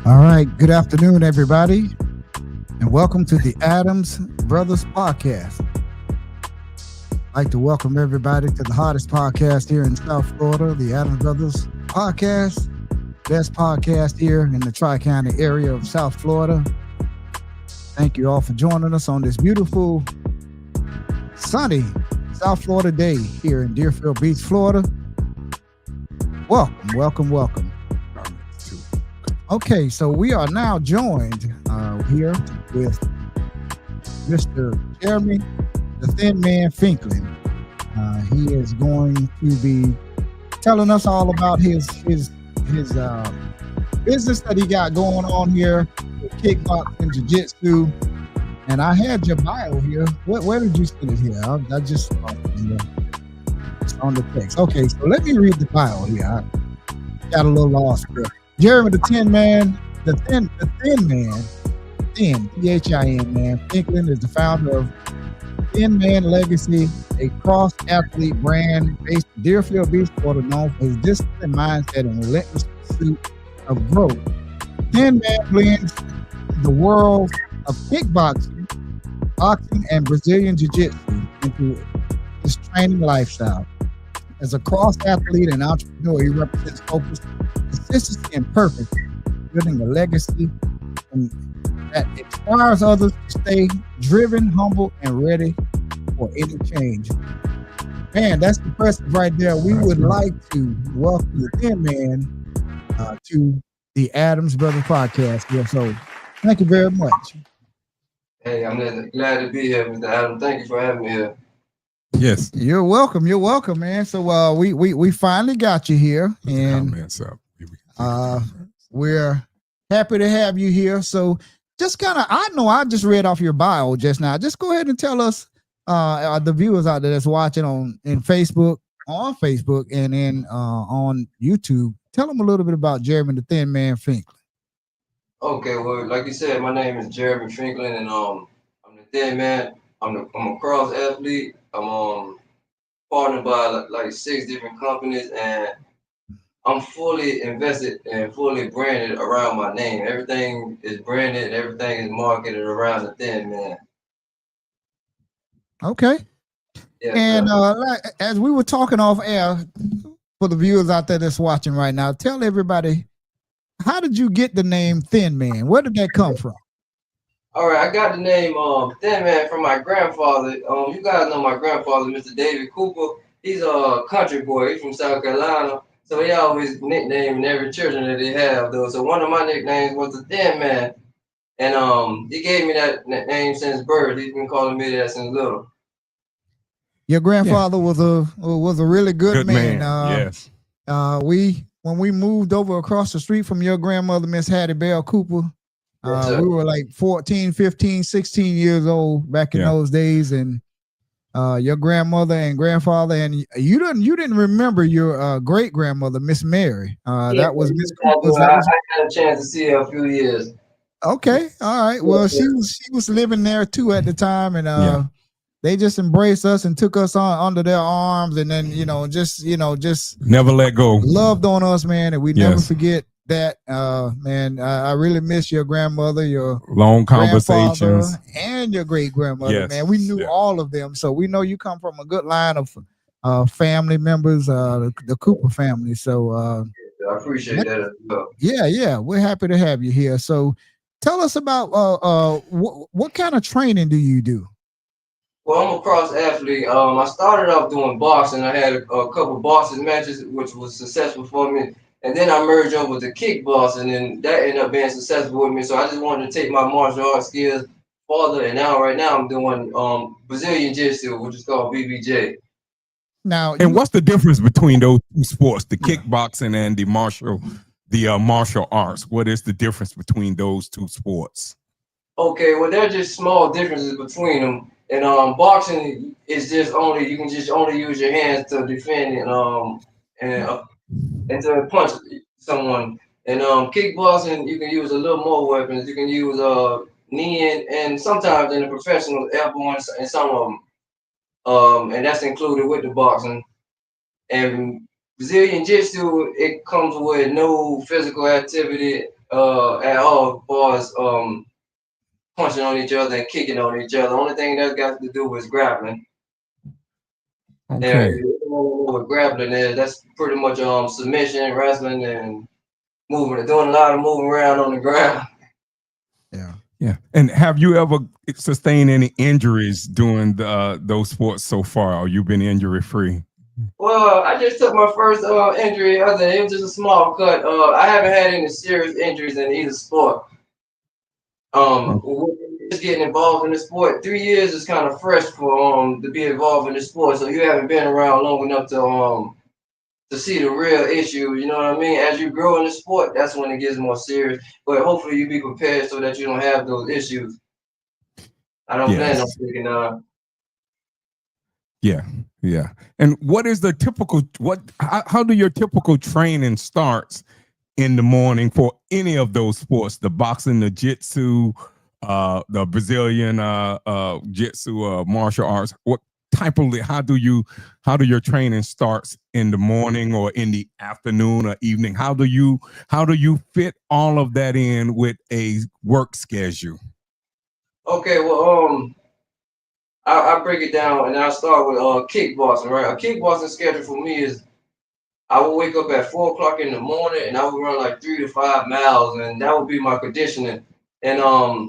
All right. Good afternoon, everybody, and welcome to the Adams Brothers Podcast. I'd like to welcome everybody to the hottest podcast here in South Florida, the Adams Brothers Podcast, best podcast here in the Tri-County area of South Florida. Thank you all for joining us on this beautiful, sunny South Florida day here in Deerfield Beach, Florida. Welcome, welcome, welcome. Okay, so we are now joined here with Mr. Jeremy, the Thin Man Finklin. He is going to be telling us all about his business that he got going on here with kickboxing, jiu-jitsu. And I had your bio here. Where did you send it here? I just saw it it's on the text. Okay, so let me read the bio here. I got a little lost here. Jeremy the Thin Man, the Thin Man, Thin man. Finklin is the founder of Thin Man Legacy, a cross athlete brand based in Deerfield Beach, Florida, known for his disciplined mindset and relentless pursuit of growth. Thin Man blends the world of kickboxing, boxing, and Brazilian Jiu-Jitsu into his training lifestyle. As a cross athlete and entrepreneur, he represents focus, consistency, and purpose, building a legacy that inspires others to stay driven, humble, and ready for any change. Man, that's impressive right there. We would like to welcome the Thin Man to the Adams Brothers Podcast here. So thank you very much. Hey, I'm glad to be here, Mr. Adam. Thank you for having me here. Yes. You're welcome. You're welcome, man. So we finally got you here, and Comments up. we're happy to have you here. So just kind of, I know I just read off your bio just now. Just go ahead and tell us, the viewers out there that's watching on Facebook, and then on YouTube. Tell them a little bit about Jeremy the Thin Man Finklin. Okay, well, like you said, my name is Jeremy Finklin, and I'm the Thin Man. I'm a cross athlete. I'm partnered by like 6 different companies, and I'm fully invested and fully branded around my name. Everything is branded, and everything is marketed around the Thin Man. Okay. Yes, And sir. as we were talking off air, for the viewers out there that's watching right now, tell everybody, how did you get the name Thin Man? Where did that come from? All right, I got the name Thin Man from my grandfather. You guys know my grandfather, Mr. David Cooper. He's a country boy. He's from South Carolina. So he always nicknaming every children that they have though. So one of my nicknames was the Thin Man. And he gave me that name since birth. He's been calling me that since little. Your grandfather was a really good Good man. man. Yes. We when we moved over across the street from your grandmother, Miss Hattie Bell Cooper, Yes, we sir. were like 14, 15, 16 years old back in Yeah. those days, and your grandmother and grandfather, and you didn't remember your great grandmother, Miss Mary. Yeah, That was Miss I, Cooper's. I I had a chance to see her a few years. Okay, all right. Yes, Well, sir. she was living there too at the time, and Yeah. they just embraced us and took us on under their arms, and then just Never let go. loved on us, man, and we never Yes. forget that. Man, I really miss your grandmother, your Long grandfather, conversations. and your great grandmother. Yes. Man, we knew Yeah. all of them, so we know you come from a good line of family members, the Cooper family. So I appreciate that as well. yeah, we're happy to have you here. So tell us about what kind of training do you do? Well, I'm a cross athlete. I started off doing boxing. I had a couple boxing matches, which was successful for me. And then I merged over to kickboxing, and that ended up being successful with me. So I just wanted to take my martial arts skills farther. And now, right now, I'm doing Brazilian Jiu-Jitsu, which is called BBJ. Now, And what's the difference between those two sports, the kickboxing and the martial arts? What is the difference between those two sports? Okay, well, there are just small differences between them. And boxing is just only you can just only use your hands to defend and to punch someone. And kickboxing, you can use a little more weapons. You can use knee and sometimes in the professional elbow and some of them. And that's included with the boxing. And Brazilian Jiu-Jitsu, it comes with no physical activity. at all as far as punching on each other and kicking on each other. The only thing that's got to do with grappling. Okay. And what grappling is, that's pretty much submission, wrestling, and moving, doing a lot of moving around on the ground. Yeah. Yeah. And have you ever sustained any injuries doing those sports so far, or you've been injury free? Well, I just took my first injury. It was just a small cut. I haven't had any serious injuries in either sport. Just getting involved in the sport, 3 years is kind of fresh for to be involved in the sport. So you haven't been around long enough to see the real issue. You know what I mean? As you grow in the sport, that's when it gets more serious. But hopefully you be prepared so that you don't have those issues. I don't plan on taking Yeah, yeah. And what is the typical how do your typical training starts in the morning for any of those sports, the boxing, the jitsu, the Brazilian jitsu, martial arts? What type of how do your training starts in the morning or in the afternoon or evening? How do you fit all of that in with a work schedule? Okay, well, I break it down and I'll start with kickboxing, right? A kickboxing schedule for me is I will wake up at 4 o'clock in the morning and I will run like 3 to 5 miles, and that would be my conditioning. And I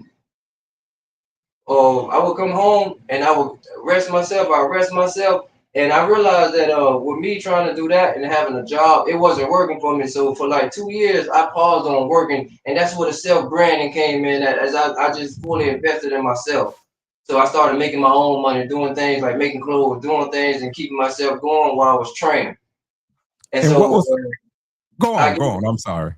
would come home and I would rest myself. I rest myself, and I realized that with me trying to do that and having a job, it wasn't working for me. So for like 2 years, I paused on working, and that's where the self branding came in. As I just fully invested in myself. So I started making my own money, doing things like making clothes, doing things, and keeping myself going while I was training. And so what was go on. I'm sorry.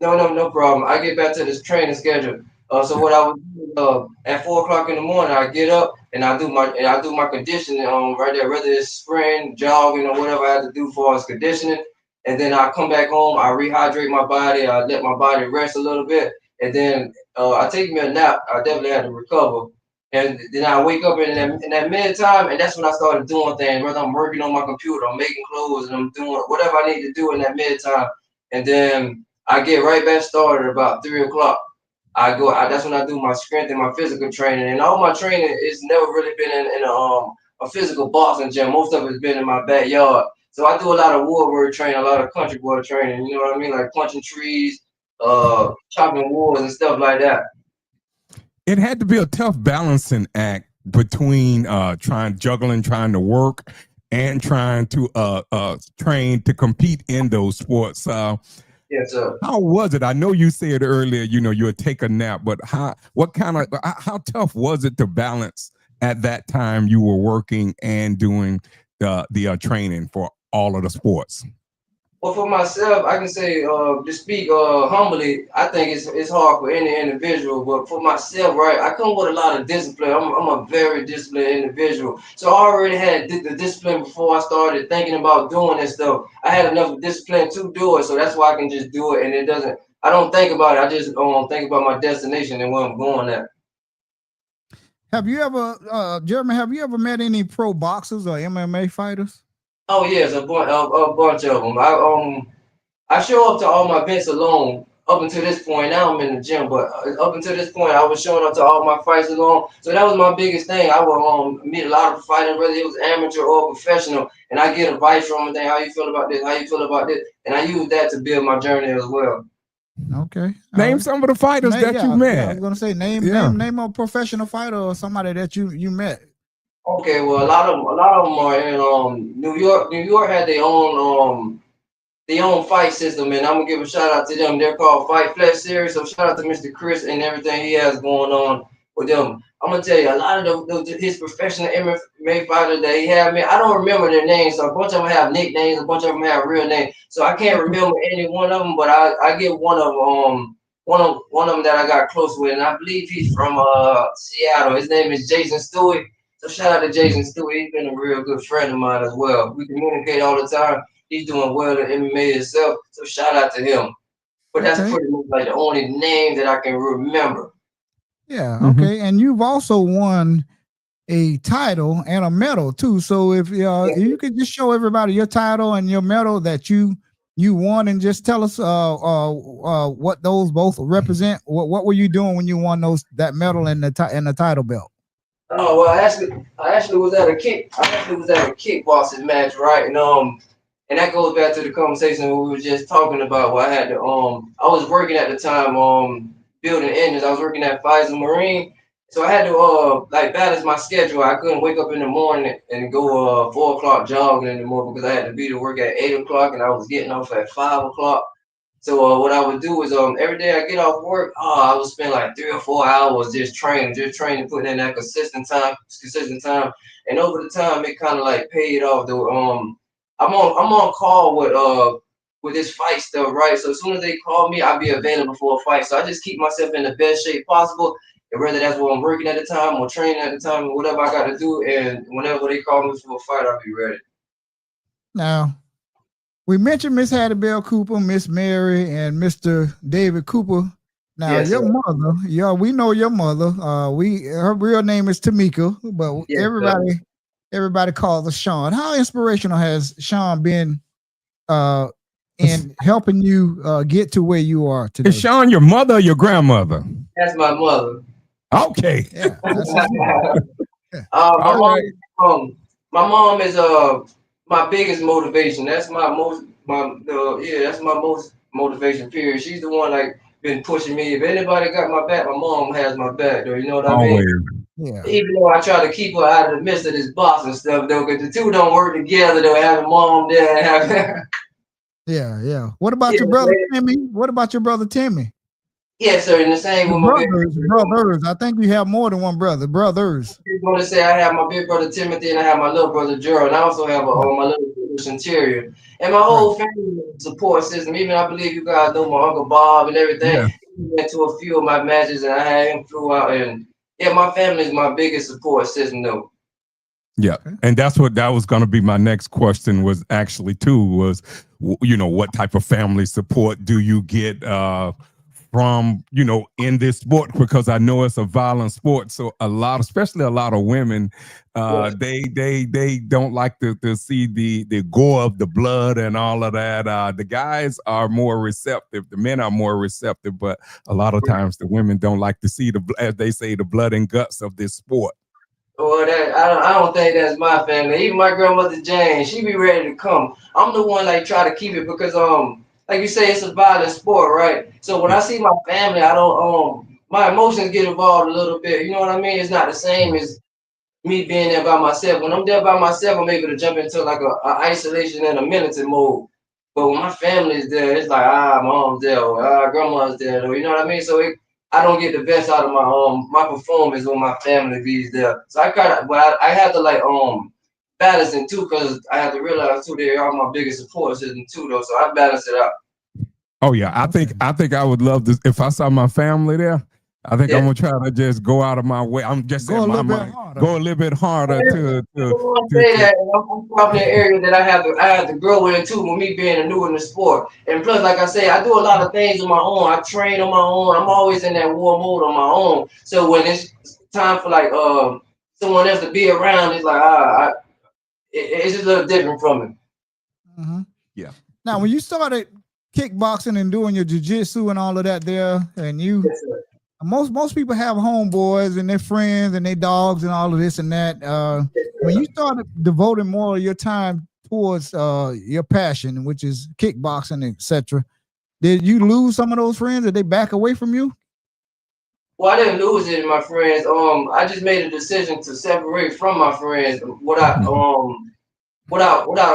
No problem. I get back to this training schedule. So what I would do at 4 o'clock in the morning, I get up and I do my conditioning right there, whether it's sprint, jogging, or whatever I have to do for us conditioning. And then I come back home, I rehydrate my body, I let my body rest a little bit, and then I take me a nap. I definitely had to recover. And then I wake up in that mid time, and that's when I started doing things. Whether I'm working on my computer, I'm making clothes, and I'm doing whatever I need to do in that mid time. And then I get right back started about 3 o'clock. That's when I do my strength and my physical training. And all my training is never really been in a physical boxing gym. Most of it's been in my backyard. So I do a lot of woodwork training, a lot of country boy training. You know what I mean? Like punching trees, chopping woods and stuff like that. It had to be a tough balancing act between trying to work and trying to train to compete in those sports. Yes, sir. How was it? I know you said earlier, you would take a nap, but how tough was it to balance at that time you were working and doing the training for all of the sports? Well, for myself, I can say to speak humbly, I think it's hard for any individual. But for myself, right, I come with a lot of discipline. I'm a very disciplined individual. So I already had the discipline before I started thinking about doing this stuff. I had enough discipline to do it, so that's why I can just do it. And it doesn't. I don't think about it. I just think about my destination and where I'm going at. Have you ever, Jeremy? Have you ever met any pro boxers or MMA fighters? Oh yes, a bunch of them. I show up to all my events alone up until this point. Now I'm in the gym, but up until this point, I was showing up to all my fights alone. So that was my biggest thing. I would meet a lot of fighters, whether it was amateur or professional, and I get advice from them. How you feel about this? How you feel about this? And I use that to build my journey as well. Okay. Name some of the fighters that you met. Yeah, I was gonna say name a professional fighter or somebody that you met. Okay, well a lot of them are in New York. New York had their own fight system, and I'm gonna give a shout out to them. They're called Fight Flex Series. So shout out to Mr. Chris and everything he has going on with them. I'm gonna tell you a lot of his professional MMA fighters that he had. Man, I don't remember their names. So a bunch of them have nicknames, a bunch of them have real names. So I can't remember any one of them, but I get one of them that I got close with, and I believe he's from Seattle. His name is Jason Stewie. So shout out to Jason Stewie. He's been a real good friend of mine as well. We communicate all the time. He's doing well in MMA himself, so shout out to him. But that's pretty much like the only name that I can remember. Yeah, okay. And you've also won a title and a medal too. So if you could just show everybody your title and your medal that you you won, and just tell us what those both represent. What were you doing when you won that medal and the title belt? Oh well, I actually was at a kickboxing match, right? And that goes back to the conversation we were just talking about. Where I had to I was working at the time building engines. I was working at Pfizer Marine, so I had to like balance my schedule. I couldn't wake up in the morning and go 4 o'clock jogging anymore because I had to be to work at 8 o'clock, and I was getting off at 5 o'clock. So what I would do is every day I get off work, I would spend like 3 or 4 hours just training, putting in that consistent time, and over the time it kind of like paid off. Though I'm on call with this fight stuff, right? So as soon as they call me, I'll be available for a fight. So I just keep myself in the best shape possible, and whether that's what I'm working at the time or training at the time, or whatever I got to do, and whenever they call me for a fight, I'll be ready. Now, we mentioned Miss Hattie Bell Cooper, Miss Mary, and Mr. David Cooper. Now, Yes, your sir. mother, we know your mother. Her real name is Tamika, but Yes, sir. everybody calls her Sean. How inspirational has Sean been in helping you get to where you are today? Is Sean your mother or your grandmother? That's my mother. Okay. Yeah, that's his mother. Yeah. My mom, Right. my mom is my biggest motivation. That's that's my most motivation. Period. She's the one like been pushing me. If anybody got my back, my mom has my back. Though, you know what I mean? Always. Yeah. Even though I try to keep her out of the midst of this box and stuff, though, because the two don't work together. Though, having mom there and having Yeah. What about yeah, your brother Timmy? What about your brother Timmy? yes, sir. And the same Your with my big brothers. I think you have more than one brother. Brothers. I'm going to say I have my big brother Timothy and I have my little brother Gerald. And I also have Yeah. my little brother Interior. And my Right. whole family support system. Even I believe you guys know my Uncle Bob and everything. Yeah. He went to a few of my matches and I had him flew out. And yeah, my family is my biggest support system, though. Yeah. Okay. And that was going to be my next question was actually what type of family support do you get from, in this sport? Because I know it's a violent sport. So especially a lot of women, Yes. they don't like to see the gore of the blood and all of that. The guys are more receptive. The men are more receptive, but a lot of times the women don't like to see as they say, the blood and guts of this sport. Well, I don't think that's my family. Even my grandmother Jane, she be ready to come. I'm the one like try to keep it because like you say, it's a violent sport, right? So when I see my family, I don't my emotions get involved a little bit. You know what I mean? It's not the same as me being there by myself. When I'm there by myself, I'm able to jump into like a isolation and a militant mode. But when my family is there, it's like mom's there, or grandma's there, or you know what I mean. So I don't get the best out of my performance when my family is there. So I have to like balance it too, because I have to realize too they are my biggest support system too, though. So I balance it out. Oh yeah, I think I would love this if I saw my family there. I think I'm gonna try to just go out of my way. I'm just Go a in my little bit mind, harder. go a little bit harder I say that I'm probably in an area that I have to grow in too, with me being a new in the sport. And plus, like I say, I do a lot of things on my own. I train on my own. I'm always in that war mode on my own. So when it's time for like someone else to be around, it's like it's just a little different from me. Mm-hmm. Yeah. Now, when you started kickboxing and doing your jiu-jitsu and all of that there, and Yes, sir. most people have homeboys and their friends and their dogs and all of this and that. When you started devoting more of your time towards your passion, which is kickboxing, etc., did you lose some of those friends? Did they back away from you? Well, I didn't lose it, my friends. I just made a decision to separate from my friends without a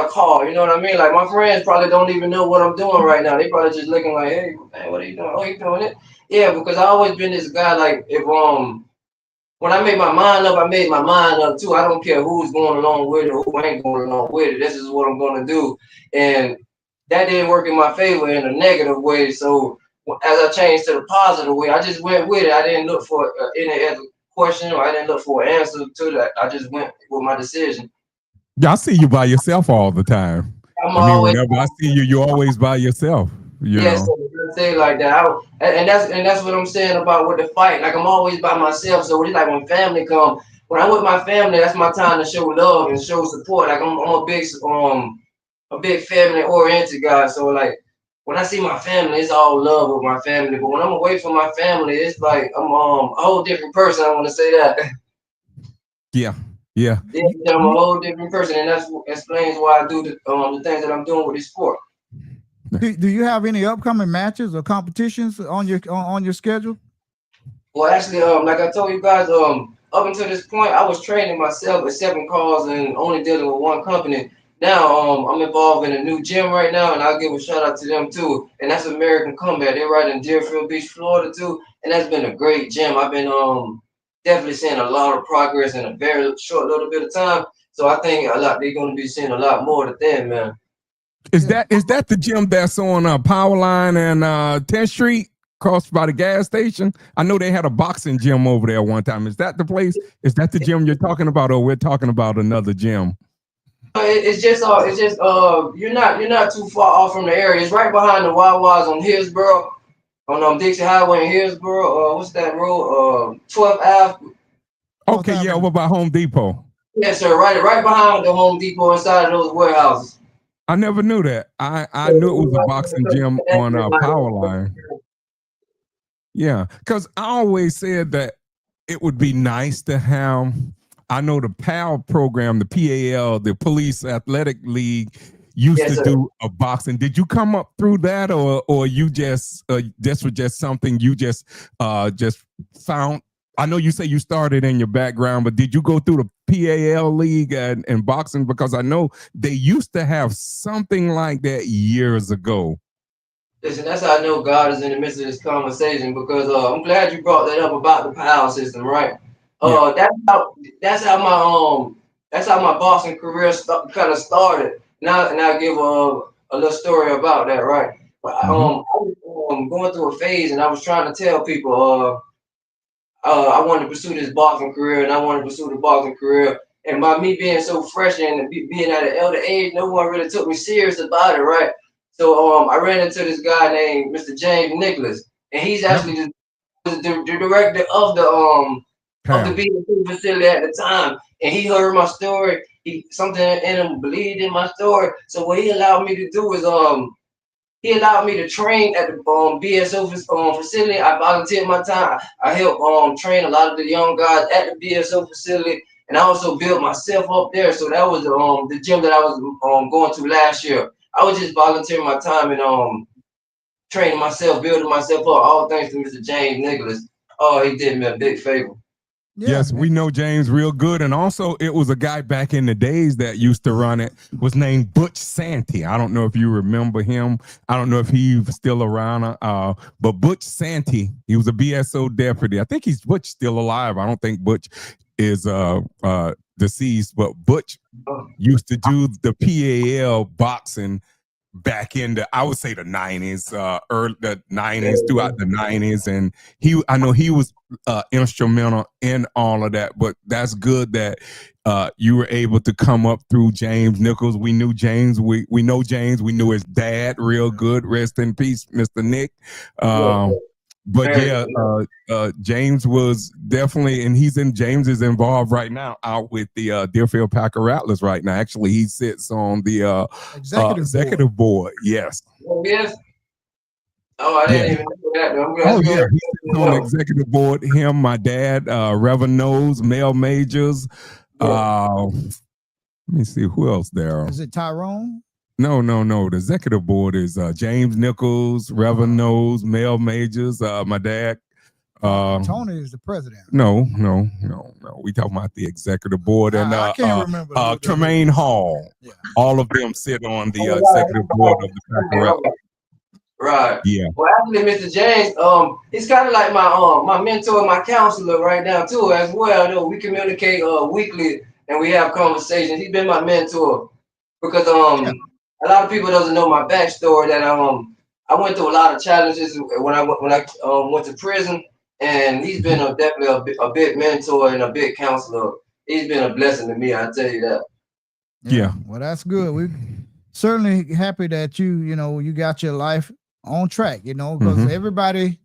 call. You know what I mean? Like my friends probably don't even know what I'm doing right now. They probably just looking like, hey, man, what are you doing? Oh, you doing it? Yeah, because I always been this guy. Like if when I made my mind up, I made my mind up too. I don't care who's going along with it or who ain't going along with it. This is what I'm gonna do, and that didn't work in my favor in a negative way. So as I changed to the positive way, I just went with it. I didn't look for any other question, or I didn't look for an answer to that. I just went with my decision. Yeah, I see you by yourself all the time. I'm I mean, always whenever I see you, you're always by yourself. yes, say like that. And that's what I'm saying about with the fight. Like I'm always by myself. So it's like when family come, when I'm with my family, that's my time to show love and show support. Like I'm a big a big family oriented guy. So like when I see my family, it's all love with my family. But when I'm away from my family, it's like I'm a whole different person. I want to say that. Yeah, yeah. Yeah, I'm a whole different person, and that's what explains why I do the things that I'm doing with this sport. Do you have any upcoming matches or competitions on your schedule? Well, actually, like I told you guys, up until this point, I was training myself, accepting calls, and only dealing with one company. Now, I'm involved in a new gym right now, and I'll give a shout out to them too. And that's American Combat. They're right in Deerfield Beach, Florida too, and that's been a great gym. I've been definitely seeing a lot of progress in a very short little bit of time. So I think a lot they're going to be seeing a lot more of them, man. Is that the gym that's on Powerline and 10th Street, across by the gas station? I know they had a boxing gym over there one time. Is that the place? Is that the gym you're talking about, or we're talking about another gym? It's just you're not too far off from the area. It's right behind the Wawa's on Hillsboro, on Dixie Highway in Hillsboro. What's that road? 12th Ave. Okay, yeah, over by Home Depot. Yes, sir. Right behind the Home Depot, inside of those warehouses. I never knew that. I knew it was a boxing gym on Powerline. Yeah, because I always said that it would be nice to have. I know the PAL program, the PAL, the Police Athletic League, used to do a boxing. Did you come up through that, or you just this was just something you just found? I know you say you started in your background, but did you go through the PAL league and boxing? Because I know they used to have something like that years ago. Listen, that's how I know God is in the midst of this conversation, because I'm glad you brought that up about the PAL system, right? Yeah. That's how my boxing career kind of started. Now, and I'll give a little story about that, right? But I was going through a phase, and I was trying to tell people, I wanted to pursue this boxing career, and I wanted to pursue the boxing career. And by me being so fresh and being at an elder age, no one really took me serious about it, right? So I ran into this guy named Mr. James Nicholas, and he's actually the director of the BSC facility at the time. And he heard my story. Something in him believed in my story. So what he allowed me to do is he allowed me to train at the BSO facility. I volunteered my time. I helped train a lot of the young guys at the BSO facility, and I also built myself up there. So that was the gym that I was going to last year. I was just volunteering my time and training myself, building myself up, all thanks to Mr. James Nicholas. Oh, he did me a big favor. Yeah, yes, we know James real good. And also it was a guy back in the days that used to run it, was named Butch Santee. I don't know if you remember him. I don't know if he's still around. But Butch Santee, he was a BSO deputy. I think Butch still alive. I don't think Butch is deceased, but Butch used to do the PAL boxing back in I would say the 90s, early the 90s, throughout the 90s. And I know he was instrumental in all of that, but that's good that you were able to come up through James Nichols. We knew James, we know James, we knew his dad real good. Rest in peace, Mr. Nick. But yeah, James was definitely, and James is involved right now out with the Deerfield Packer Rattlers right now. Actually, he sits on the executive board. Yes. Oh, yes. Oh, I didn't even know that. Oh, yeah. He sits on the executive board. Him, my dad, Reverend Knowles, Mel Majors. Let me see who else there. Is it Tyrone? No. The executive board is James Nichols, Reverend Knowles, Mel Majors, my dad. Tony is the president. No. We talking about the executive board, and I can't remember. Tremaine Hall. Yeah. All of them sit on the executive board of the Packer. Right. Yeah. Well, actually, Mr. James, he's kind of like my mentor, my counselor right now too, as well. Though we communicate weekly and we have conversations. He's been my mentor because a lot of people doesn't know my backstory. That I went through a lot of challenges when I went to prison, and he's been definitely a big mentor and a big counselor. He's been a blessing to me. I tell you that. Yeah. Well, that's good. We certainly happy that you got your life on track. Because everybody,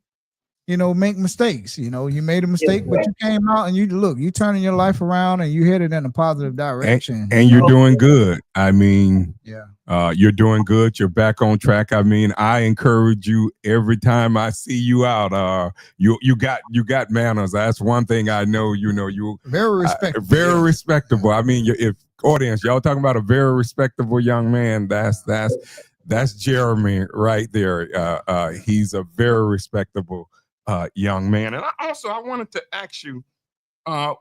make mistakes. You made a mistake, but Yeah. you came out and you turning your life around and you headed in a positive direction. And you're doing good. I mean, Yeah. you're doing good. You're back on track. I mean, I encourage you every time I see you out. You got manners. That's one thing I know. You Very respectful. very respectable. I mean, if audience, y'all talking about a very respectable young man. That's Jeremy right there. He's a very respectable young man. And I wanted to ask you,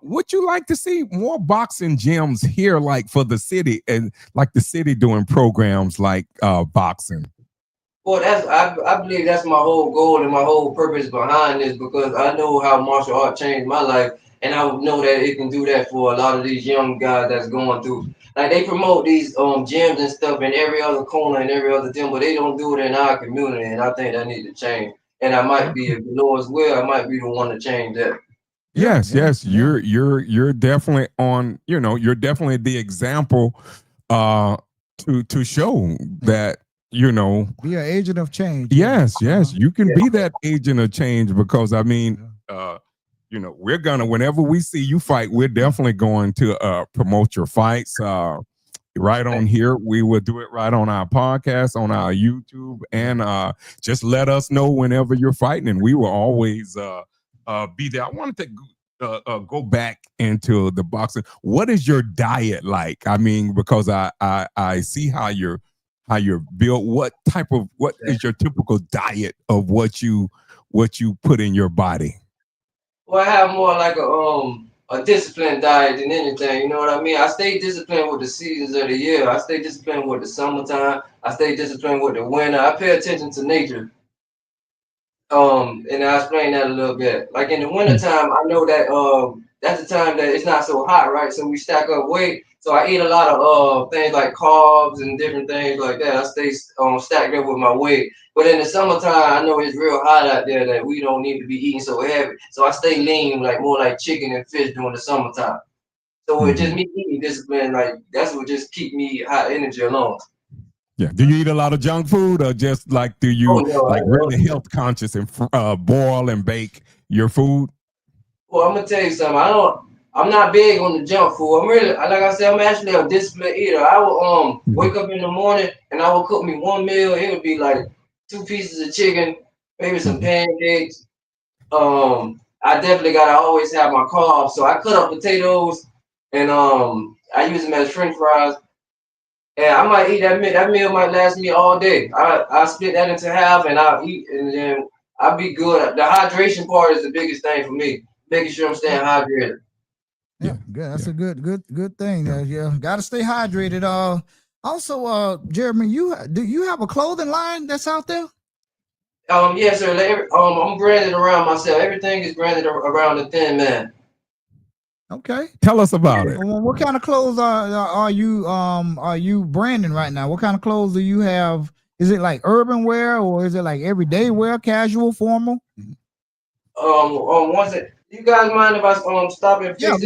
would you like to see more boxing gyms here, like for the city, and like the city doing programs like boxing? Well, I believe that's my whole goal and my whole purpose behind this, because I know how martial art changed my life, and I know that it can do that for a lot of these young guys that's going through. Like, they promote these gyms and stuff in every other corner and every other gym, but they don't do it in our community, and I think that needs to change. And I might be, if the Lord's will, I might be the one to change that. Yes. You're definitely on. You're definitely the example to show that. Be an agent of change. Yes, you can be that agent of change, because I mean, we're gonna, whenever we see you fight, we're definitely going to promote your fights right on here. We will do it right on our podcast, on our YouTube, and just let us know whenever you're fighting, and we will always be there. I wanted to go back into the boxing. What is your diet like? I mean, because I see how you're built. What is your typical diet of what you put in your body? Well, I have more like a disciplined diet than anything. You know what I mean? I stay disciplined with the seasons of the year. I stay disciplined with the summertime. I stay disciplined with the winter. I pay attention to nature. And I'll explain that a little bit. Like, in the wintertime, I know that that's the time that it's not so hot, right? So we stack up weight. So I eat a lot of things like carbs and different things like that. I stay stacked up with my weight. But in the summertime, I know it's real hot out there that we don't need to be eating so heavy. So I stay lean, like more like chicken and fish during the summertime. So it's just me eating discipline, like that's what just keep me high energy alone. Yeah. Do you eat a lot of junk food, or just like do you really health conscious and boil and bake your food? Well, I'm gonna tell you something. I'm not big on the junk food. I'm really, like I said, I'm actually a disciplined eater. I will wake up in the morning and I will cook me one meal. It would be like 2 pieces of chicken, maybe some pancakes. I definitely gotta always have my carbs. So I cut up potatoes and I use them as French fries. And I might eat that meal. That meal might last me all day. I split that into half and I'll eat, and then I'll be good. The hydration part is the biggest thing for me, making sure I'm staying hydrated. Yeah, good. That's a good thing. Yeah, got to stay hydrated. Also, Jeremy, do you have a clothing line that's out there? Yes, sir. I'm branded around myself. Everything is branded around the Thinman. Okay. Tell us about it. What kind of clothes are you branding right now? What kind of clothes do you have? Is it like urban wear, or is it like everyday wear, casual, formal? You guys mind if I stop and fix this?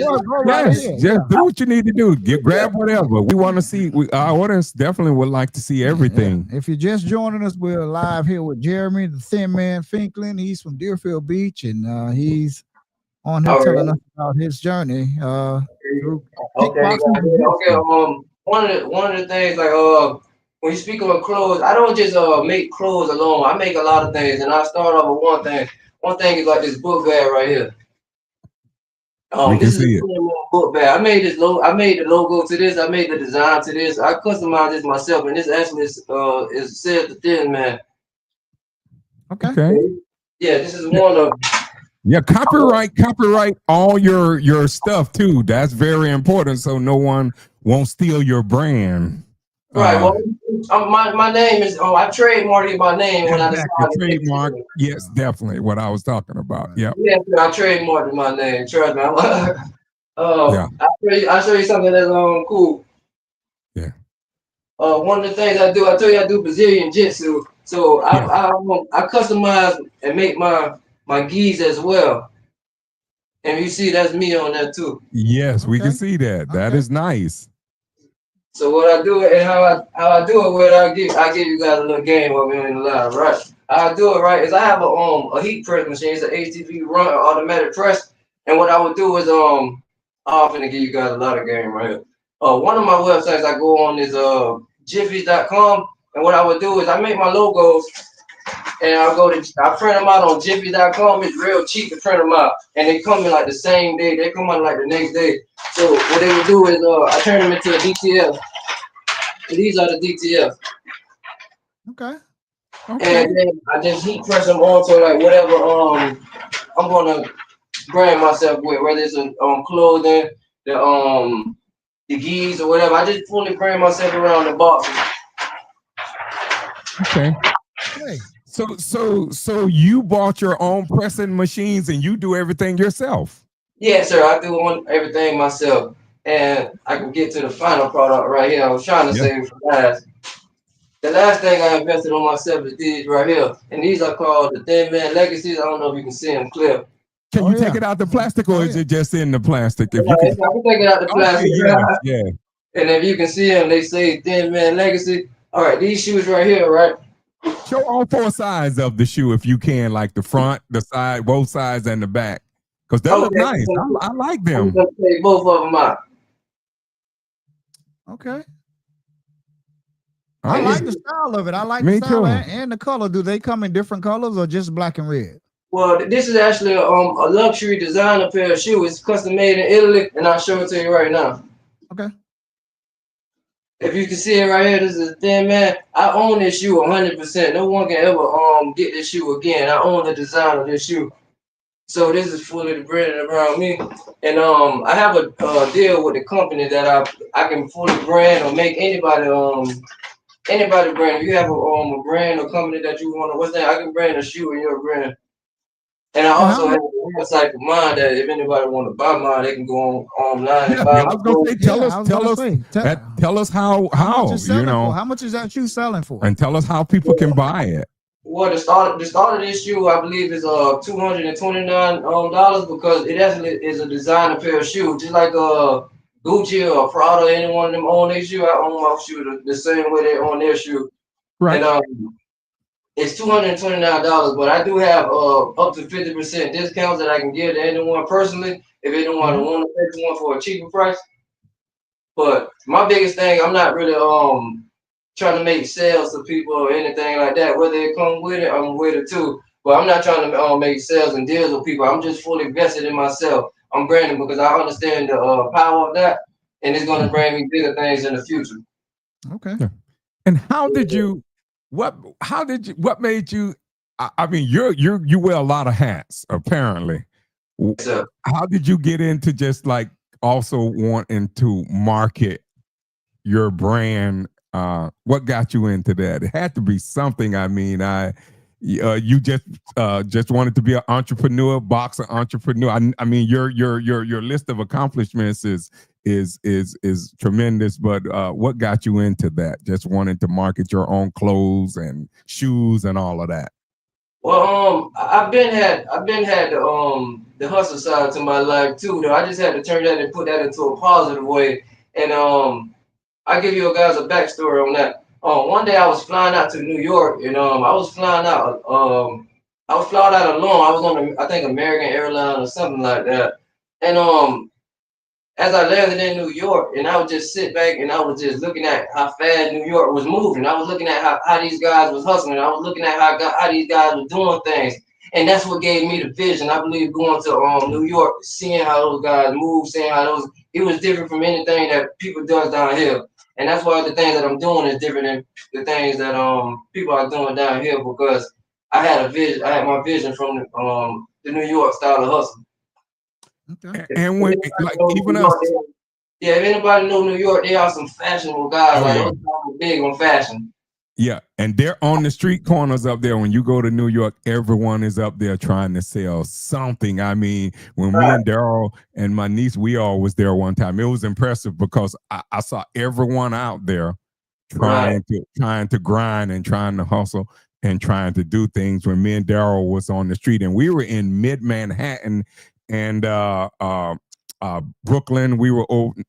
Yes, do what you need to do. Grab whatever. We want to see. Our audience definitely would like to see everything. Yeah. If you're just joining us, we're live here with Jeremy, the Thinman Finklin. He's from Deerfield Beach, and he's on here telling us about his journey through kickboxing. Okay. One of the things, like when you speak of clothes, I don't just make clothes alone. I make a lot of things, and I start off with one thing. One thing is like this book bag right here. This is a book bag. I made this logo. I made the logo to this. I made the design to this. I customized this myself, and this actually is said the Thinman. Okay. Yeah, this is one of. Yeah, copyright all your stuff too. That's very important, so no one won't steal your brand. Right. Well, my name is. I trademarked my name when I decided. Trademark. Yes, definitely what I was talking about. Yeah. Yeah, I trademarked my name. Trust me. I'll show you something that's cool. Yeah. One of the things I do, I tell you, I do Brazilian Jiu-Jitsu. So I customize and make my gis as well. And you see that's me on that too. Yes, we can see that. That is nice. So what I do and how I do it, I give you guys a little game while we're in the live, right? I do it right is I have a heat press machine. It's an HTV run automatic press. And what I would do is I'm finna give you guys a lot of game right here. One of my websites I go on is jiffys.com, and what I would do is I make my logos and I print them out on jiffys.com. It's real cheap to print them out, and they come in like the same day. They come out like the next day. So what they would do is I turn them into a DTF. And these are the DTF. Okay. And then I just heat press them onto like whatever I'm gonna brand myself with, whether it's clothing, the gis or whatever. I just fully brand myself around the box. Okay. Hey. So you bought your own pressing machines and you do everything yourself? Yes, sir. I do everything myself, and I can get to the final product right here. I was trying to save for last. The last thing I invested on myself is these right here, and these are called the Thinman Legacies. I don't know if you can see them clear. Can you take it out the plastic, or is it just in the plastic? If you can, I can take it out the plastic. Yeah. And if you can see them, they say Thinman Legacy. All right, these shoes right here, right? Show all four sides of the shoe if you can, like the front, the side, both sides, and the back, because they look nice. I like them. I'm gonna take both of them out. Okay. I like the style of it. I like the style and the color. Do they come in different colors or just black and red? Well, this is actually a luxury designer pair of shoes. It's custom made in Italy, and I'll show it to you right now. Okay. If you can see it right here, this is a Thinman. I own this shoe 100%. No one can ever get this shoe again. I own the design of this shoe. So this is fully branded around me. And I have a deal with the company that I can fully brand or make anybody brand. If you have a brand or company that you want to, what's that? I can brand a shoe in your brand. And I also have a website for mine that if anybody want to buy mine, they can go online and buy. I was gonna say, tell us how how much is that shoe selling for? And tell us how people can buy it. Well, the start of this shoe, I believe, is $229 because it actually is a designer pair of shoes, just like Gucci or Prada. Any one of them own their shoe. I own my shoe the same way they own their shoe. Right. And it's $229, but I do have up to 50% discounts that I can give to anyone personally if anyone want to pay one for a cheaper price. But my biggest thing, I'm not really trying to make sales to people or anything like that. Whether it come with it, I'm with it too. But I'm not trying to make sales and deals with people. I'm just fully vested in myself. I'm branding because I understand the power of that, and it's going to bring me bigger things in the future. Okay. And how did you? What made you? I mean, you wear a lot of hats, apparently. Yes, how did you get into just like also wanting to market your brand? What got you into that? It had to be something. I mean, you just wanted to be an entrepreneur, boxer entrepreneur. I mean, your list of accomplishments is tremendous. But what got you into that? Just wanting to market your own clothes and shoes and all of that. Well, I've been had the hustle side to my life too. Though I just had to turn that and put that into a positive way. And I'll give you guys a backstory on that. One day I was flying out to New York, and I was flying out. alone. I was on I think American Airlines or something like that. And as I landed in New York, and I would just sit back and I was just looking at how fast New York was moving. I was looking at how these guys was hustling. I was looking at how these guys were doing things. And that's what gave me the vision. I believe going to New York, seeing how those guys move, seeing how it was different from anything that people does down here. And that's why the things that I'm doing is different than the things that people are doing down here, because I had a vision. I had my vision from the New York style of hustle. Okay. And when like even us, if anybody know New York, they are some fashionable guys. Those guys are big on fashion. Yeah, and they're on the street corners up there. When you go to New York, everyone is up there trying to sell something. I mean, when me and Daryl and my niece, we all was there one time. It was impressive because I saw everyone out there trying to grind and trying to hustle and trying to do things. When me and Daryl was on the street, and we were in mid Manhattan and Brooklyn. We were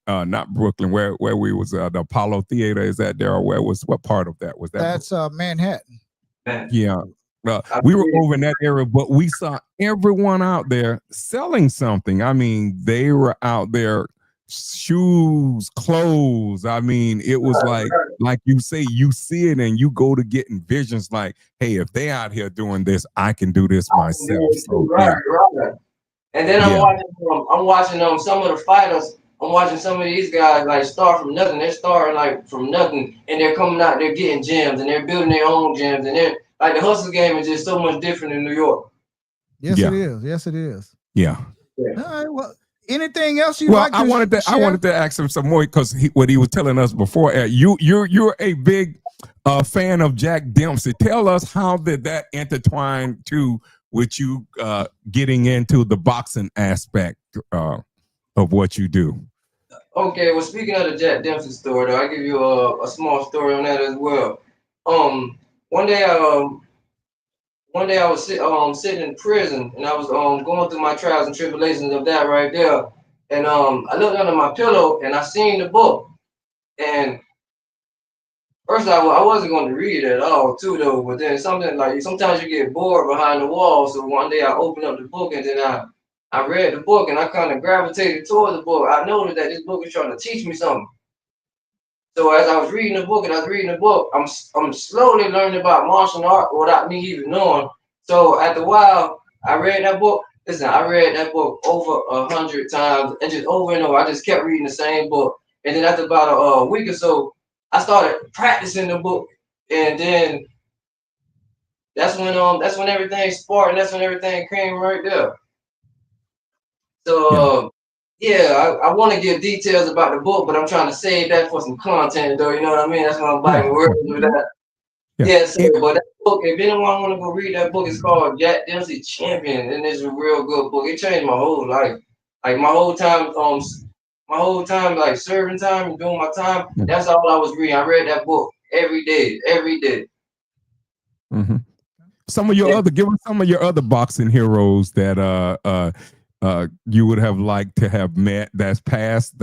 not Brooklyn, where we was the Apollo Theater. Is that there? What part of that was that? That's Manhattan. Yeah, We were over in that area, but we saw everyone out there selling something. I mean, they were out there, shoes, clothes. I mean, it was like you say, you see it and you go to getting visions like, hey, if they out here doing this, I can do this myself. So, right. And then I'm watching some of the fighters. I'm watching some of these guys like start from nothing. They're starting like from nothing, and they're coming out. They're getting gyms, and they're building their own gyms, and they're like the hustle game is just so much different in New York. Yes, it is. Yes, it is. Yeah. All right. Well, anything else you like? I wanted to ask him some more because what he was telling us before. You're a big fan of Jack Dempsey. Tell us, how did that intertwine with you getting into the boxing aspect of what you do? Okay, well, speaking of the Jack Dempsey story, though, I'll give you a small story on that as well. One day I was sitting in prison, and I was going through my trials and tribulations of that right there, and I looked under my pillow and I seen the book, and first I wasn't going to read it at all too though, but then something like sometimes you get bored behind the wall, so one day I opened up the book and then I read the book and I kind of gravitated toward the book. I noticed that this book is trying to teach me something. So as I was reading the book I'm slowly learning about martial art without me even knowing. So after a while, I read that book. Listen, I read that book over 100 times and just over and over. I just kept reading the same book. And then after about a week or so, I started practicing the book. And then that's when everything sparked, and that's when everything came right there. So I want to give details about the book, but I'm trying to save that for some content, though. You know what I mean? That's why I'm biting words with that. But that book, if anyone want to go read that book, it's called Jack Dempsey Champion, and it's a real good book. It changed my whole life. Like my whole time, like serving time and doing my time. That's all I was reading. I read that book every day. Mm-hmm. Give us some of your other boxing heroes that you would have liked to have met that's passed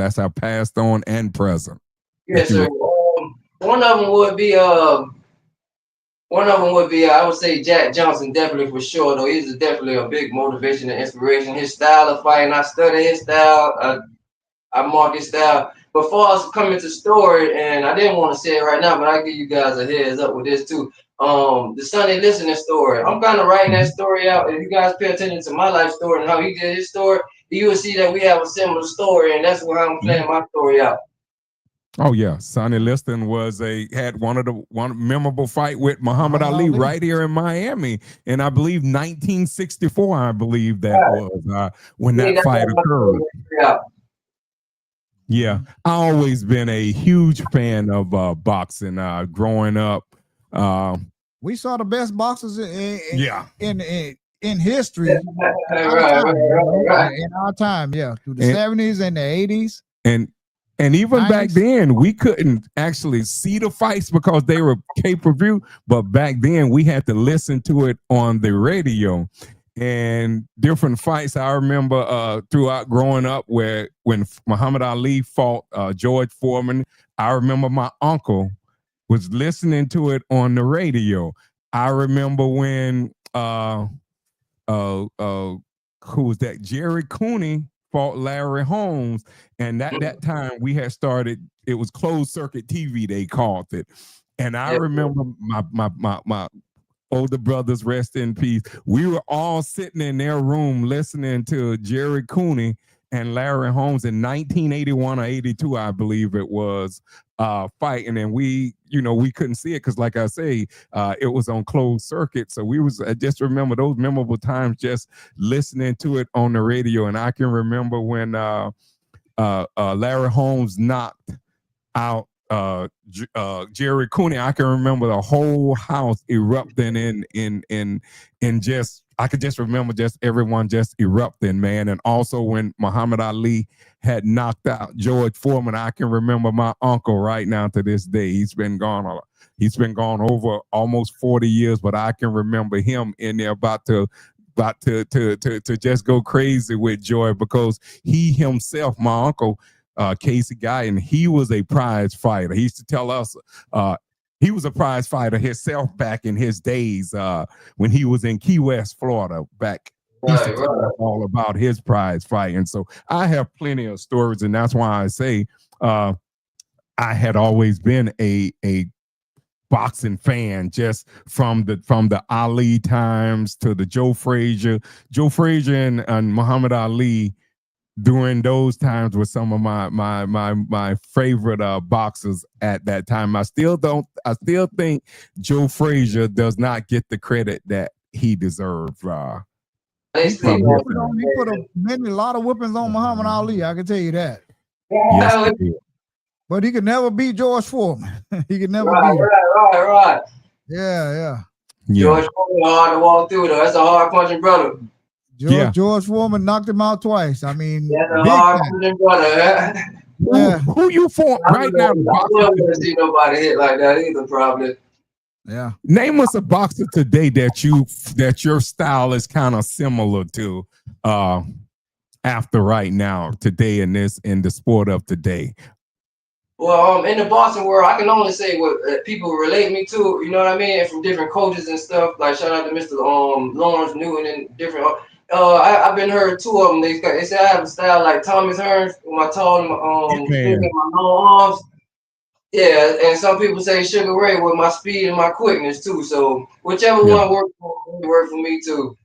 on and present. Yeah, so one of them would be I would say Jack Johnson, definitely for sure though. He's definitely a big motivation and inspiration. His style of fighting, I study his style, I mark his style. Before I was coming to story, and I didn't want to say it right now, but I'll give you guys a heads up with this too. The Sunday Listening story. I'm kind of writing that story out. If you guys pay attention to my life story and how he did his story, you will see that we have a similar story, and that's where I'm playing my story out. Oh yeah, Sonny Liston had one memorable fight with Muhammad Ali right here in Miami, and I believe 1964. I believe that was when that fight occurred. Yeah, I always been a huge fan of boxing. Growing up, we saw the best boxers in history. In our time, through the 70s and the 80s, and even 90s. Back then, we couldn't actually see the fights because they were pay-per-view. But back then, we had to listen to it on the radio. And different fights I remember throughout growing up, when Muhammad Ali fought George Foreman, I remember my uncle was listening to it on the radio. I remember when who was that? Jerry Cooney fought Larry Holmes, and that time we had started. It was closed circuit TV, they called it, and I remember my older brothers, rest in peace. We were all sitting in their room listening to Jerry Cooney and Larry Holmes in 1981 or 82, I believe it was, fighting, and we couldn't see it because, like I say, it was on closed circuit. So I just remember those memorable times just listening to it on the radio. And I can remember when Larry Holmes knocked out Jerry Cooney. I can remember the whole house erupting in just, I could just remember just everyone just erupting, man. And also when Muhammad Ali had knocked out George Foreman, I can remember my uncle right now to this day. He's been gone over almost 40 years, but I can remember him in there about to just go crazy with joy because he himself, my uncle, Casey Guy, and he was a prize fighter. He used to tell us he was a prize fighter himself back in his days when he was in Key West, Florida. Back, he used to tell us all about his prize fighting. So I have plenty of stories, and that's why I say I had always been a boxing fan, just from the Ali times to the Joe Frazier and Muhammad Ali. During those times were some of my favorite boxers at that time. I still think Joe Frazier does not get the credit that he deserved. He put a lot of whippings on Muhammad Ali. I can tell you that. Yes, he did. But he could never beat George Foreman. He could never beat him. Right. Yeah. George Foreman hard to walk through though. That's a hard punching brother. George Foreman knocked him out twice. I mean, that's a hard punching brother. Yeah. Who you for right now? I don't see nobody hit like that either, probably. Yeah. Name us a boxer today that your style is kind of similar to after right now, today in the sport of today. Well, in the boxing world, I can only say what people relate me to, you know what I mean? And from different coaches and stuff, like shout out to Mr. Lawrence Newton and different. I've been heard two of them. They say I have a style like Thomas Hearns with my tall and my long arms. Yeah, and some people say Sugar Ray with my speed and my quickness too. So whichever one works for me too.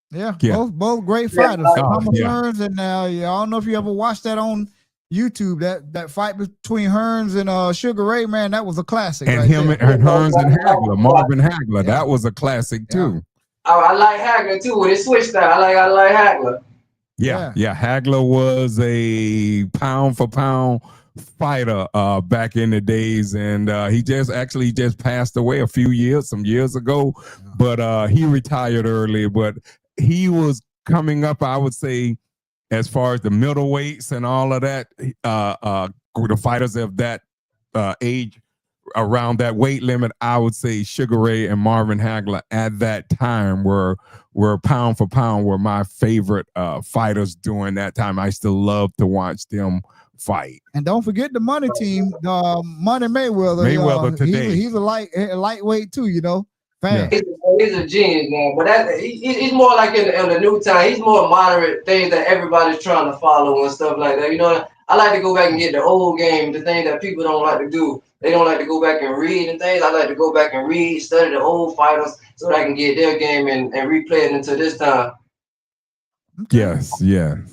Yeah. Both great fighters. Thomas Hearns and I don't know if you ever watched that on YouTube, that fight between Hearns and Sugar Ray, man, that was a classic. And right him there. and Hearns and Hagler, Marvin Hagler, that was a classic too. I like Hagler too with his switch style. I like Hagler. Yeah. Hagler was a pound for pound fighter back in the days, and he just passed away some years ago. But he retired early. But he was coming up, I would say, as far as the middleweights and all of that, the fighters of that age, around that weight limit, I would say Sugar Ray and Marvin Hagler at that time were pound for pound were my favorite fighters during that time. I still love to watch them fight. And don't forget the money team, Money Mayweather. Mayweather today. He's a lightweight too, you know. Yeah. He's a genius, man. But he's more like in the new time. He's more moderate things that everybody's trying to follow and stuff like that. You know, I like to go back and get the old game, the things that people don't like to do. They don't like to go back and read and things. I like to go back and read, study the old fighters so that I can get their game and replay it into this time. Yes. A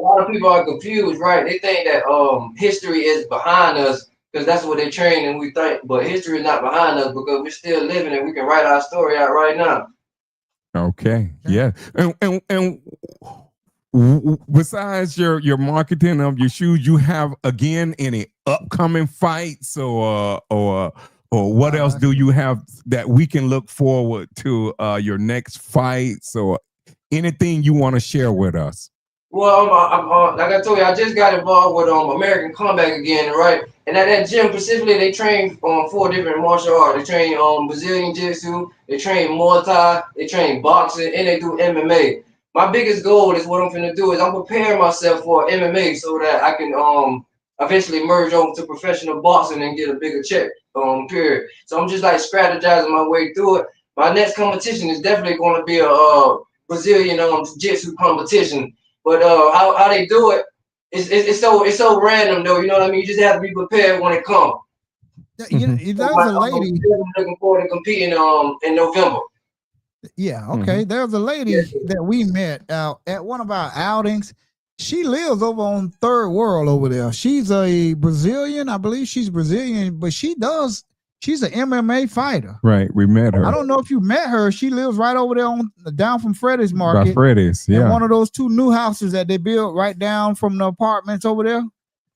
lot of people are confused, right? They think that history is behind us because that's what they train and we think, but history is not behind us because we're still living and we can write our story out right now. Okay. Yeah. And besides your marketing of your shoes, you have again any upcoming fights or what else do you have that we can look forward to your next fights or anything you want to share with us? Well, like I told you, I just got involved with American Comeback again, right? And at that gym specifically, they train 4 different martial arts. They train Brazilian Jiu-Jitsu, they train Muay Thai, they train boxing, and they do MMA. My biggest goal is what I'm going to do is I'm preparing myself for MMA so that I can eventually merge over to professional boxing and get a bigger check, period. So I'm just like strategizing my way through it. My next competition is definitely going to be a Brazilian Jiu-Jitsu competition. But how they do it, it's so random though. You know what I mean? You just have to be prepared when it comes. There's a lady. I'm looking forward to competing in November. Yeah, okay. There's a lady that we met at one of our outings. She lives over on Third World over there. She's a Brazilian, I believe she's Brazilian, but she's an MMA fighter. Right, we met her. I don't know if you met her. She lives right over there down from Freddy's Market. By Freddy's, yeah. One of those 2 new houses that they built right down from the apartments over there.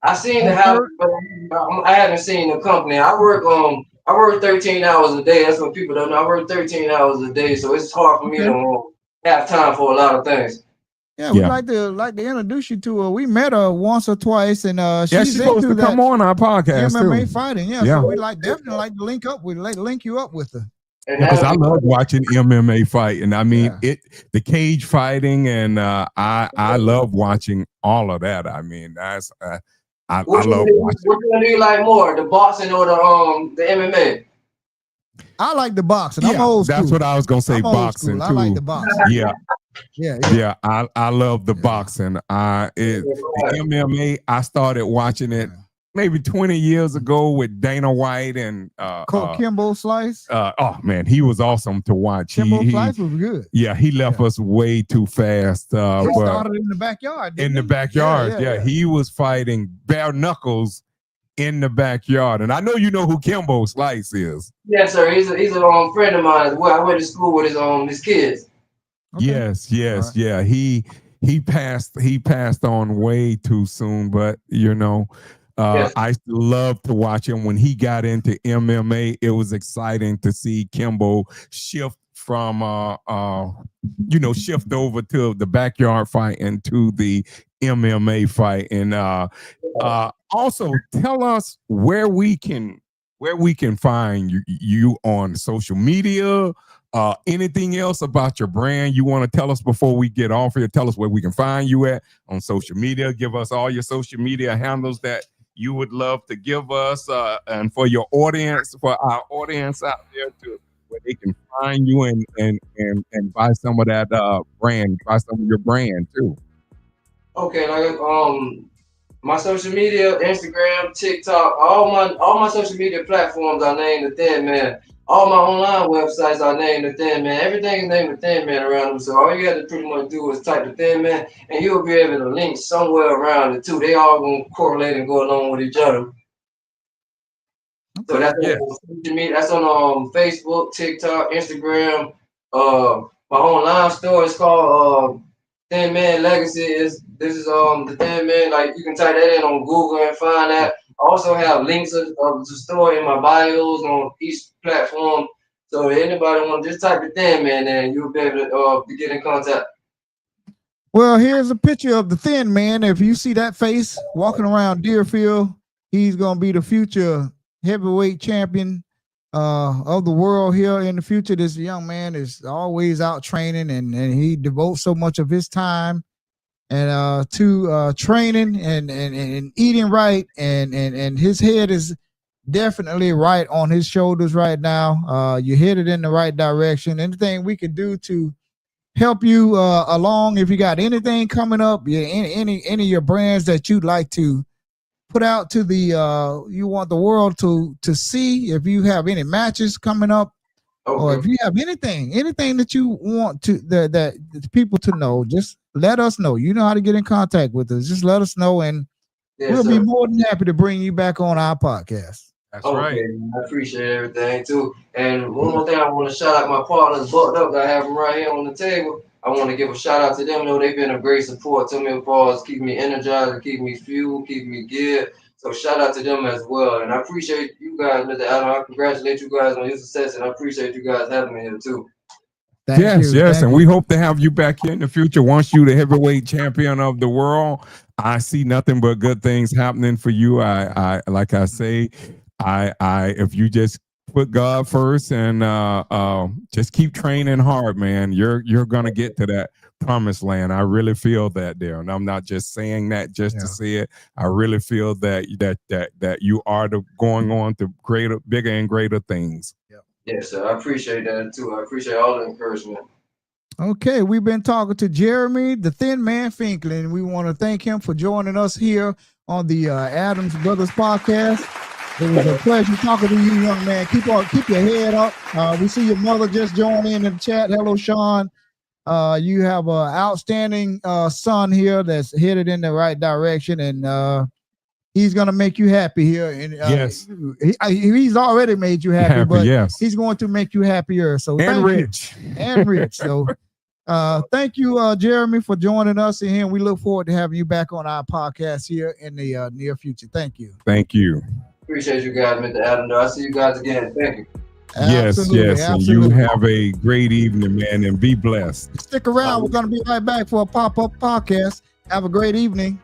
I seen the house, but I haven't seen the company. I work 13 hours a day. That's what people don't know. I work 13 hours a day, so it's hard for me to have time for a lot of things. Yeah, we'd like to introduce you to her. We met her once or twice, and she's supposed to come on our podcast MMA too. Fighting. Yeah, so we definitely like to link up with, link you up with her. Because I love watching MMA fight, and I mean the cage fighting, and I love watching all of that. I mean, I Which love watching. which one do you like more, the boxing or the MMA? I like the boxing. I'm Yeah, old school. that's what I was gonna say. I'm old Boxing school. too. I like the boxing. Yeah, Yeah. I love the boxing. The MMA, I started watching it maybe 20 years ago with Dana White and Kimbo Slice. Oh man, he was awesome to watch. Kimbo Slice was good. Yeah, he left us way too fast. He but started in the backyard. in the backyard, he was fighting bare knuckles in the backyard. And I know you know who Kimbo Slice is. Yes, sir. He's a friend of mine as well. I went to school with his kids. Okay. Yes, yeah. He passed on way too soon, but you know, I used to love to watch him when he got into MMA. It was exciting to see Kimbo shift from shift over to the backyard fight and to the MMA fight. And also tell us where we can find you on social media. Anything else about your brand you want to tell us before we get off here? Tell us where we can find you at on social media. Give us all your social media handles that you would love to give us, and for your audience, for our audience out there, to where they can find you and buy some of that brand, buy some of your brand too. Okay, my social media, Instagram, TikTok, all my social media platforms are named the Thinman. All my online websites are named the Thinman. Everything is named the Thinman around them. So all you have to pretty much do is type the Thinman, and you'll be able to link somewhere around the two. They all gonna correlate and go along with each other. So that's on social media. That's on Facebook, TikTok, Instagram. My online store is called Thinman Legacy. This is the Thinman. Like, you can type that in on Google and find that. I also have links of the store in my bios on each platform. So if anybody want to just type the Thinman, and you'll be able to get in contact. Well, here's a picture of the Thinman. If you see that face walking around Deerfield, he's gonna be the future heavyweight champion of the world here in the future. This young man is always out training, and he devotes so much of his time and to training and eating right, and his head is definitely right on his shoulders right now. You're headed in the right direction. Anything we can do to help you along, if you got anything coming up, any of your brands that you'd like to put out to the you want the world to see, if you have any matches coming up, or if you have anything that you want to that people to know, just let us know. You know how to get in contact with us. Just let us know, and we'll be more than happy to bring you back on our podcast. That's right. I appreciate everything too. And one more thing, I want to shout out my partners, Bucked Up, that I have them right here on the table. I want to give a shout out to them. They've been a great support to me as far as keeping me energized, keeping me fueled, keeping me geared. So shout out to them as well. And I appreciate you guys, Mr. Adam. I congratulate you guys on your success, and I appreciate you guys having me here too. Yes, and we hope to have you back here in the future. Once you're the heavyweight champion of the world, I see nothing but good things happening for you. I like I say, if you just put God first and just keep training hard, man, you're gonna get to that promised land. I really feel that there, and I'm not just saying that just to say it. I really feel that you are going on to bigger and greater things. Yes, sir. I appreciate that too. I appreciate all the encouragement. Okay, we've been talking to Jeremy, the Thinman Finklin. We want to thank him for joining us here on the Adams Brothers podcast. It was a pleasure talking to you, young man. Keep your head up. We see your mother just joined in the chat. Hello, Sean. You have an outstanding son here that's headed in the right direction, and he's gonna make you happy here. And yes, he's already made you happy, but he's going to make you happier. So and rich. So thank you, Jeremy, for joining us in here. We look forward to having you back on our podcast here in the near future. Thank you. Thank you. Appreciate you guys, Mr. Adam. I'll see you guys again. Thank you. Absolutely. And you have a great evening, man, and be blessed. Stick around. We're going to be right back for a pop-up podcast. Have a great evening.